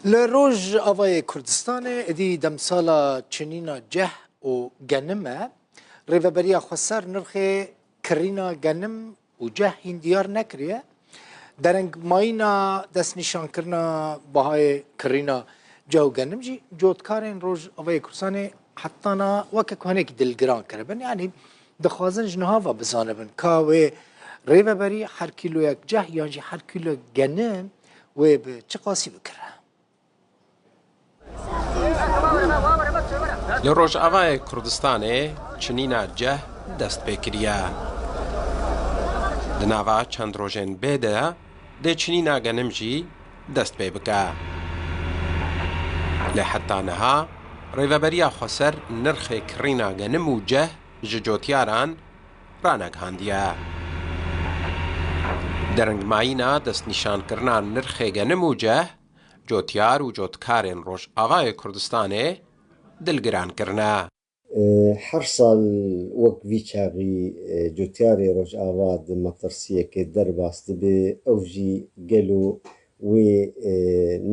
لروج آوای کردستان ادی دمسالا چنینا جه و گنمه ریوبریا خسر نرخ کرینا گنم و جه هین دیار نکریه درنگ ماینا دست نشان کرنا بهای کرینا جو گنم جی جودکارین روج آوای کردستان حتی نا وکه کنه که دلگران کربن یعنی دخوازن جنها و بزانه بن که ریوبری هر کیلو یک جه یعنی هر کیلو گنم و به چه قاسی بکره لروجاوای کردستانê çinîna ceh dest pê kiriye. Di nava çend rojên bê de dê çinîna genim jî dest pê bike. Lê heta niha rêveberiya Xweser nirxê kirîna genim û ceh ji cotyaran ranegihandiye. Derengmayîna destnîşankirina nirxê genim û ceh cotyar û cotkarên Rojavayê Kurdistanê دلگران کرنا. هر سال وەک وی چاغی جوتیارێ ڕۆژئاوا مەترسیەکێ دەرباسته بێ ئەو ژی گەل و وێ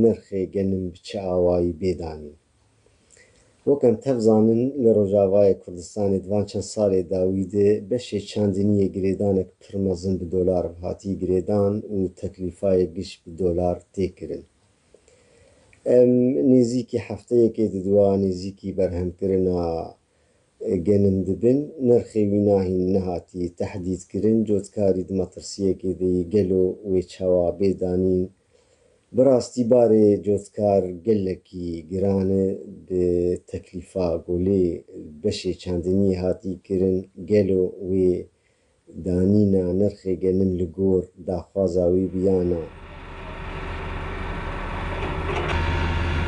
نرخێ گەنم بچە ئاوایی بێدانین وەکەم تەبزانن لە ڕۆژاوای کوردستانی دوان چەند ساڵێ داویدێ بەشێ چاندنیە گرێدانێک پرمەزن بە دۆلار هاتی گرێدان و تەکلیفایە گشت بە دۆلار تێکردن نزیکی هەفتەیەکێ ددووە نزیکی بەرهەمکردنا گەنم دبن نرخێوی ناهین نەهاتی تەحدیدکردن جۆتکاری مەترسیەکێ دەی گەل و وێ چاوا بێدانین بڕاستی بارێ جۆتکار گەلێکی گرانە تەکلیفا گۆلێ بەشێ چاندنی هاتی کردن گەل و وێ دانینە نرخێ گەنم لە گۆر داخوازاوی بیانە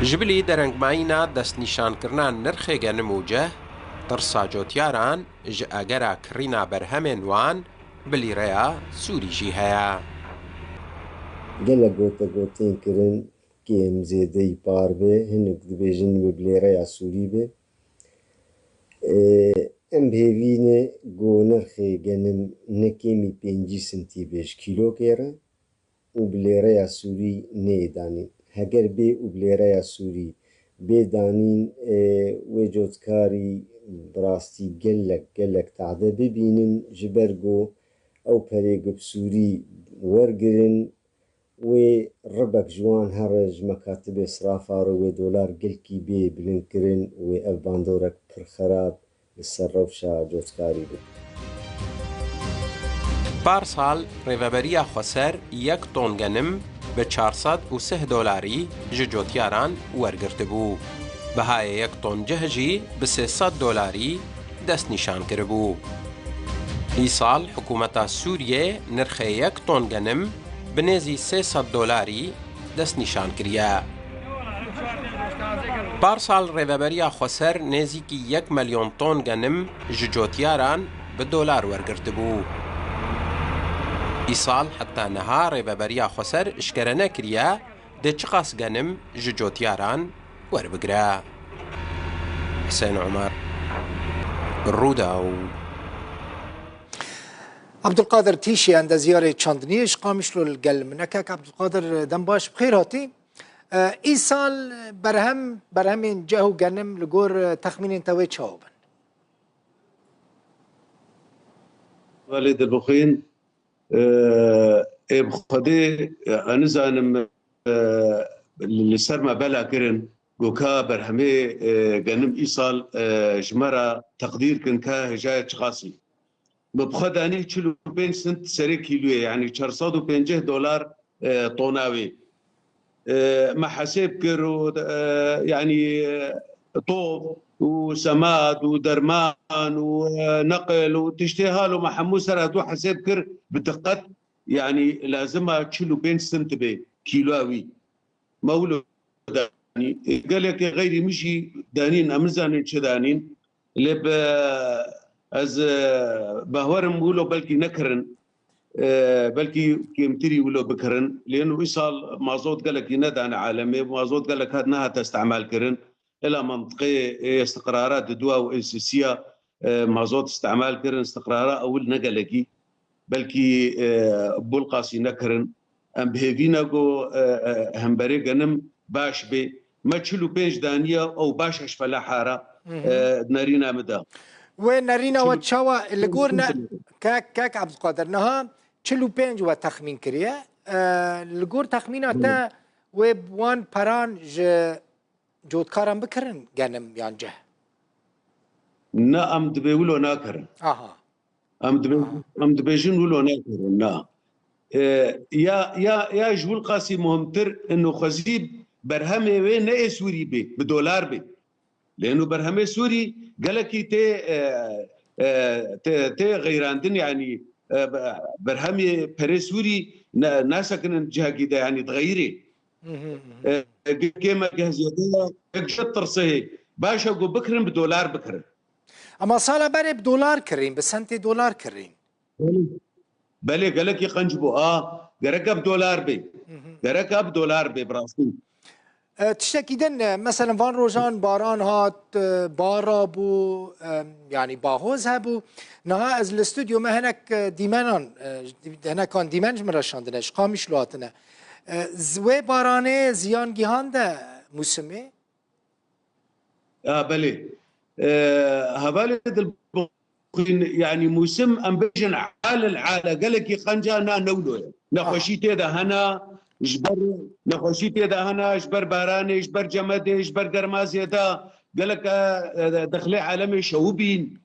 جبلی درنگمایینا دستنیشانکردنا نرخê genim û ceh tirsa cotyaran ji agera kirîna berhemên wan bi lîreya Sûrî jî heye. gelek gotegotên kirin kê em zêdeyî par bê hinek dibêjin wê bi lêreya Sûrî bê em bêhêvînê got nirxê genim ne kêmî pêncî sentî bê ji kîlokê re û bi lêreya Sûrî neyê danîn heger bê û bi lêreya Sûrî bêdanîn wê cotkarî birastî gelek tehdê bibînin ji ber got ew perê bi Sûrî wergirin wê ribek ji wan here ji mekatibê sirafar û wê dolar gelkî bê bilindkirin wê ev bandorek pir xerab li ser rewşa cotkarî bû. Parsal rêveberiya Xweser yek ton genim bi 403 dolarî ji cotyaran wergirtibû. Bihayê yek ton ceh jî bi 300 dolarî destnîşan kiribû. Îsal hikûmeta Sûriyê nirxê yek ton genim bi nêzî 300 dolarî destnîşan kiriye. Parsal rêveberiya Xweser nêzîkî 1 milyon ton genim ji cotyaran bi dolar wergirtibû. Îsal heta niha rêveberiya Xweser işkere nekiriye dê çi qas genim ji cotyaran werbigire. Hüseyin Umar Rûdaw عبدالقادر تیشی اند زیاره چاندنیش قامشلو الگل منکک عبدالقادر دم باش بخیر هاتی ای سال برهم جهو گنم لگور تخمین انتوی چاوبن والد البخين بخدي أنا زانم لسر ما بلا كرن جوكا برهمي جنم إيصال جمرة تقدير كن كهجاية شخاصي بخداني تشلو بين سنت سري كيلو يعني 450 دولار طوناوي ما حسب كرو يعني طوب وسماد ودرمان ونقل وتشتيها له محمود سرهدو حسب كر بدقة يعني لازمها كيلو بين سنت بي كيلووي مولود يعني قال لك غيري مشي دانين امزان شدانين لب از بهورم ولو بلكي نكرن بلكي كيمتري ولو بكرن لانه وصل مازوت قال لك يندان عالمي مازوت قال لك انها تستعمل كرن الى منطقه استقرارات دواء واساسيه مازوت استعمال كرن استقرارات اول نقلكي بلكي بولقاسي نكرن ام بهيفينا جو همبري غنم باش بي ما تشلو بينج دانية أو باشش فلاحارة نارينا مدى وين نارينا وتشاوا اللي قورنا كاك عبد القادر نها تشلو بينج وتخمين كريه اللي قور تخمينه تا ويب وان باران جود كارم بكرن جانم يانجه نا أم دبيولو ناكر أم دبيجن ولو ناكر نا يا جول قاسي مهمتر إنه خزيب برهمي وين نه سوري بي بدولار بي لأنه برهمي سوري قالكي تي غيراندن يعني برهمي بري سوري ناسكن جهة كده يعني تغيري كيما جهزيتها شطر صحيح باشا قو بكرن بدولار بكرن اما صاله بري بدولار كرين بسنتي دولار كرين بله قالك يقنجبو قرقه بدولار بي قرقه بدولار بي براسي تشتكيدن مثلا فان روجان باران هات بارا بو يعني باهوز هبو نها از الاستوديو ما هناك ديمانان هناك كان ديمانج مرشاندنش قامش لاتنا زوي بارانه زيان جهان ده موسمي بله هبالد يعني موسم امبيجن على العاله قالك يقنجا نا نولو نخوشيتي ده هنا جبر نخوشيتي ده هنا جبر باراني جبر جمدي جبر قرمازي ده قالك دخلي عالمي شوبين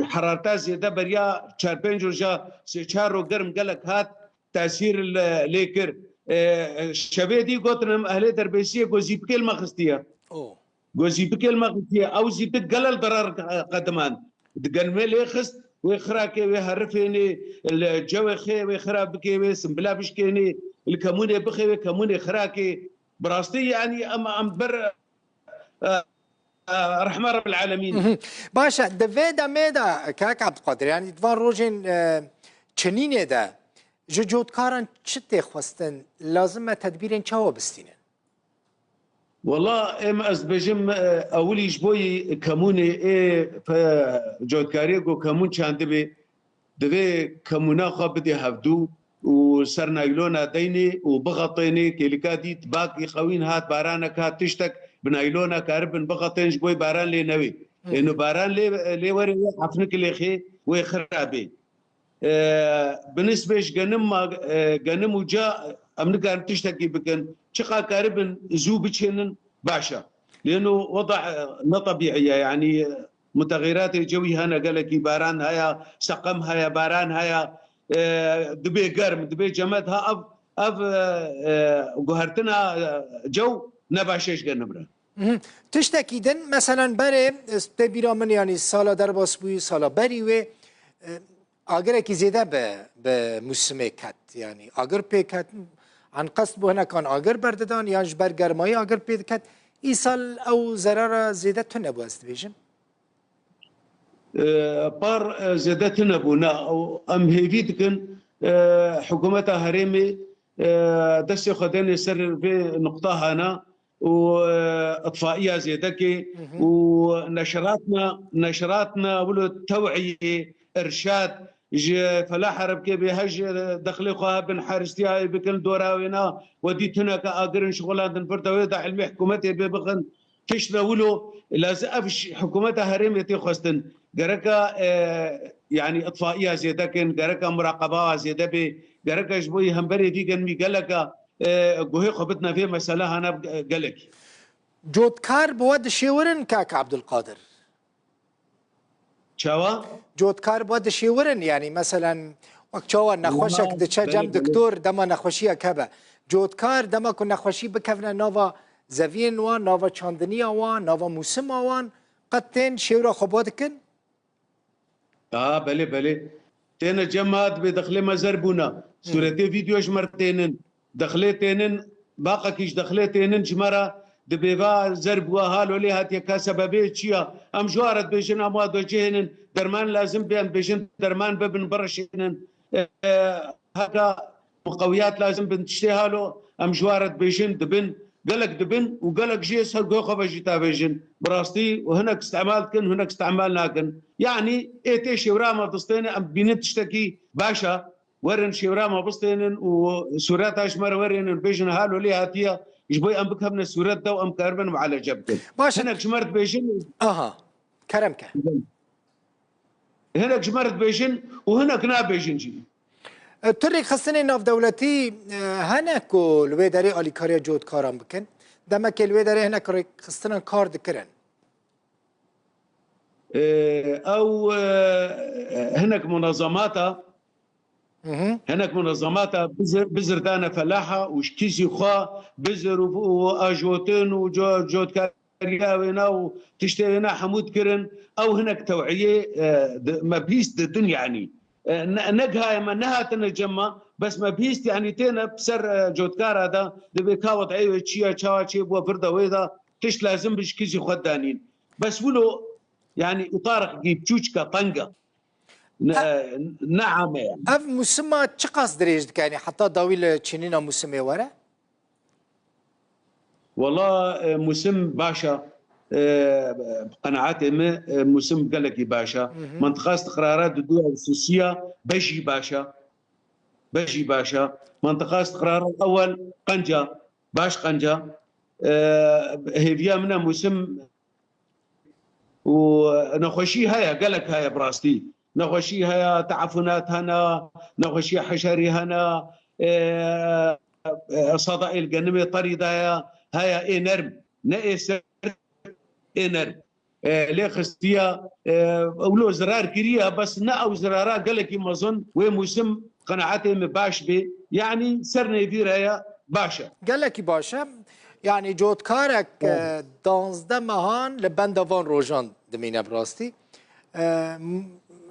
حرارتا زياده بريا 4 5 رجا 4 قرم قالك هات تاثير ليكر شبيدي قطنم اهل دربيسيه جوزيب كلمه خستيه جوزيب كلمه خستيه او زيب قلل ضرر قدمان دقنمل يخست ويخراكي ويهرفيني الجو خي ويخرابكي ويسمبلا بشكيني الكموني بخي وكموني خراكي براستي يعني ام بر رحمة رب العالمين باشا دفيدا ميدا كاك عبد القادر يعني دفان روجين چنينه دا جوجود كارن چته خوستن لازم تدبيرين چاوا بستينن والله ام از بجم اولي جبوي كموني جودكاري جو كمون چاند بي دبي كمونا خو بدي هفدو وسرنايلونا ديني وبغطيني كيلكا دي تباكي خوين هات بارانك هات تشتك بنايلونا كاربن بغطين جبوي باران لي نوي انه باران لي وري حفنك لي خي ويخرابي بالنسبه جنم وجا امنك تشتكي بكن شقا كاربن زو بتشنن باشا لانه وضع لا طبيعيه يعني متغيرات الجوي هنا قال لك باران هيا سقم هيا باران هيا دبي قرم دبي جمدها اف قهرتنا جو نباشش قنبره تشتكيدن مثلا بري تبيرا من يعني سالا در باسبوي سالا بري و اگر کی زیاده به موسمه کت يعني اگر پیکت عن قصد بو هنا كان اگر برددان یا جبر گرمایی اگر پیکت ای سال او ضرر زیاده تو نبو است بیشم بار زيادتنا بنا او ام هيفيدكن حكومتها هريمي دسي خدين سر في نقطة هنا واطفائيه زيادك ونشراتنا ولو توعيه ارشاد فلاح عرب كي بهج دخلي خوها بن حارستيها بكل دوراوينا وديتنا كاجرن شغلات نفرتوي دا علمي حكومتي ببخن تشتغلوا لازم حكومتها هريمتي خستن جركا يعني اطفائيه زيادكن جركا مراقبه زياده جركا جبوي همبري ديجن ميقلكا قهي قبتنا في مساله انا قالك جودكار بود شيورن كاك عبد القادر شوا جودكار بود شيورن يعني مثلا وقت شوا نخوشك دچا جم دكتور دما نخوشيه كبا جودكار دما كن نخوشي بكفنا نوفا زفين وان نوفا چاندنيا وان نوفا موسم وان قد شيورا خبودكن بله تينا جماعات بدخلي مزربونا صورتي فيديوش مرتين دخلتين باقا كيش دخلتين جمرة دبيبا زربوا هالو لي هات يكا سببي تشيا ام جوارت بيجن امواد وجهن درمان لازم بين بيجن درمان ببن برشين هكا مقويات لازم بنتشتي هالو ام جوارت بيجن دبن قالك دبن وقالك جيس هالقوخة بجيتا بيجن براستي وهناك استعمالكن وهناك استعمالناكن يعني ايتي شوراما بسطيني ام بينت تشتكي باشا ورن شوراما بسطينن وسورات اشمر ورن بيجن هالو لي هاتيا يجبوي ام بكبنا سورات دا وام كاربن وعلى جبكن باشا. هناك جمرت بيجن اها كرمك هناك جمرت بيجن وهناك نا بيجن جي ترك خستني ناف دولتي هناكو الويداري اليكاريا جود كارم بكن دمك الويداري هناك خستنا كار دكرن او هناك منظمات هناك منظمات بزر دانا فلاحه وشكيزي خا بزر واجوتين وجود كارياوينا وتشترينا حمود كرن او هناك توعيه ما بيست الدنيا يعني نقها ما نها تنجمع بس ما بيست يعني تينا بسر جود كار هذا دبي كاوت ايوه تشيا تشاوا تشي بو فردا ويدا تش لازم بشكيزي خدانين بس ولو يعني اطارق جيب تشوشكا طنقه نعم يعني اف مسمى تشقاس دريج يعني حتى داويل تشينينا مسمى ورا والله مسم باشا قناعاتي مسم قال لك باشا منطقه استقرارات الدول السوسيه بجي باشا بجي باشا منطقه استقرار الاول قنجه باش قنجه هيفيا منا مسم ونخشي هيا قال لك هيا براستي نخشي هيا تعفنات هنا نخشي حشري هنا صدائل قنمي طريده هيا انرم نئسر انر لي خستيا ولو زرار كريا بس نا او زرارا قال لك يمازون ومسم قناعاتي باش بي يعني سرنا يدير هيا باشا قال لك باشا يعني جود كارك دانزده مهان لبندا فان روجان دمينا براستي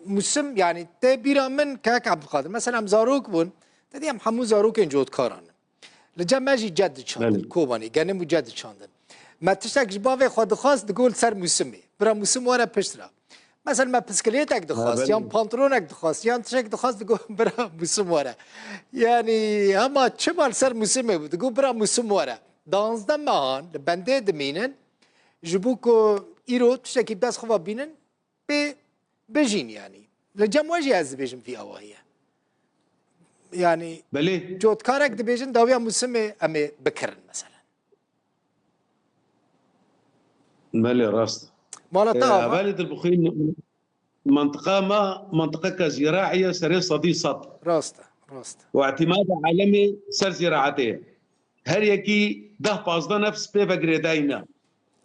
مسم يعني تبيرا من كاك عبد القادر مثلا زاروك بون تدي محمود زاروك جود كاران لجماجي جد شاندن كوباني قال مجدد شاندن ما تشتاق جبافي خود خاص تقول سر مسمي برا مسم ورا بشترا مثلا ما بسكليتك دخاص يا بانترونك دخاص يا تشك دخاص تقول برا مسم ورا يعني اما تشمال سر مسمي تقول برا مسم ورا دانزده مهان لبنده دمينن جبوكو ايرو تشتاكي بس خوا بينن بجين يعني لجمواجي از بيجن في اواهيه يعني بلي جود كارك دبيجن داويا مسمي امي بكرن مثلا مالي راست مالتا بالد البخين منطقة كزراعية سري صدي صد راسته واعتماد عالمي سر زراعتها هر يكي ده بازده نفس بيفا جريداينا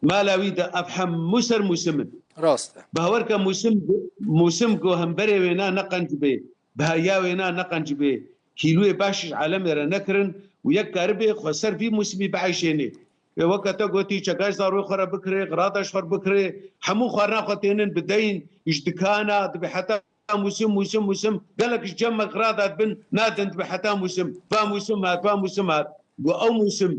ما لاوي ده افحم مسر مسمن راسته بهوركا موسم جو همبري وينا نقنج بي بهايا وينا نقنج بي كيلوي باش عالمي را نكرن ويك كاربي خسر في موسمي بعيشيني وقت قوتي شكاش دارو خرا بكري غرادش خر بكري حمو خرنا خطينن بدين يجدكانا دبي حتى موسم قالك جمع غرادات بن نادن دبي حتى موسم فموسم هاد او موسم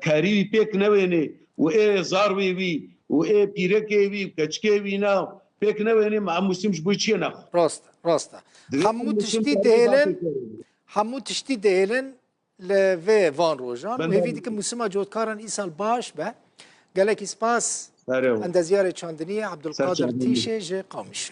كاري بيك نويني وايه زاروي وي وايه بيركي وي كچكي وي ناو بيك نويني مع موسم جبوچي ناخ راسته حمو تشتي دهلن لفي فان روجان وهي ديك مسمى جود كارن ايسال باش به قالك اسباس عند زياره شاندنيه عبد القادر تيشه جي قامش